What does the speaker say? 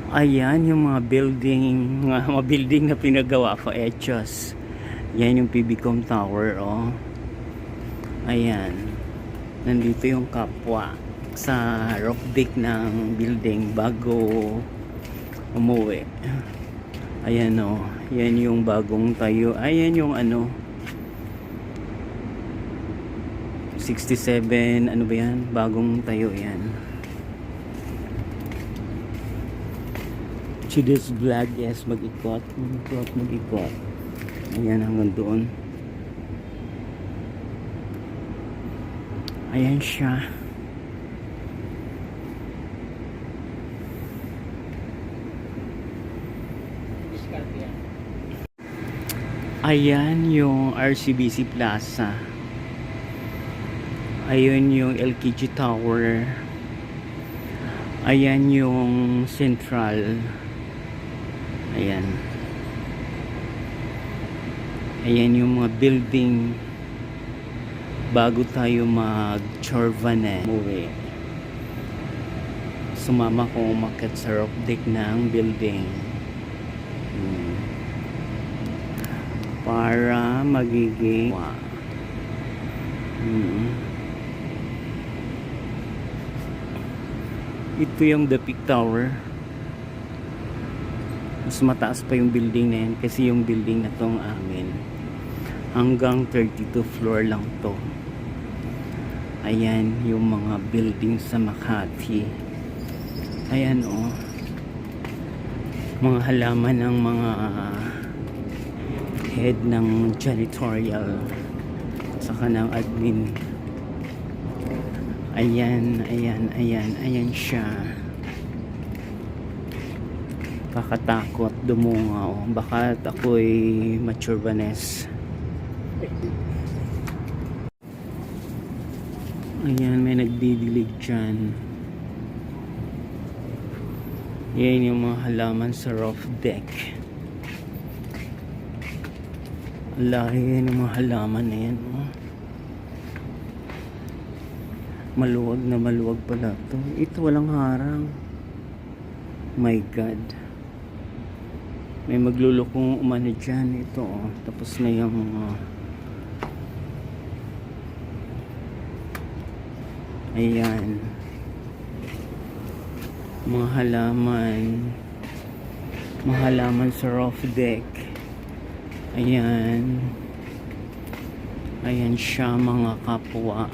Ayan yung mga building na pinagawa ko, Echos. Yan yung PBCom Tower, oh. Ayan. Nandito yung kapwa sa roof deck ng building bago umuwi. Ayan, oh. Yan yung bagong tayo. Ayan yung 67, ano ba yan? Bagong tayo yan. Chides vlog, yes, mag-ikot. Mag-ikot. Ayan, hanggang doon. Ayan siya. Ayan yung RCBC Plaza. Ayun yung LKG Tower. Ayan yung Central. Ayan. Ayan yung mga building bago tayo mag-Chorvane umuwi. Sumama ko umakyat sa roof deck ng building. Para magiging ito yung The Peak Tower. Mas mataas pa yung building na yan kasi yung building na tong amin hanggang 32 floor lang to. Ayan yung mga building sa Makati. Ayan, oh, mga halaman ng mga head ng janitorial saka ng admin. Ayan siya. Kakatakot dumungaw. Baka ako'y machurbanes. Ayan, may nagdidilig dyan. Yan yung mga halaman sa roof deck. Lahi ng mga halaman na yan, oh. Maluwag na maluwag pala to. Ito walang harang. My God. May maglulukong umano dyan. Ito, oh. Tapos na yung ayan. Mga halaman. Mga halaman sa roof deck. Ayan. Ayan siya, mga kapwa.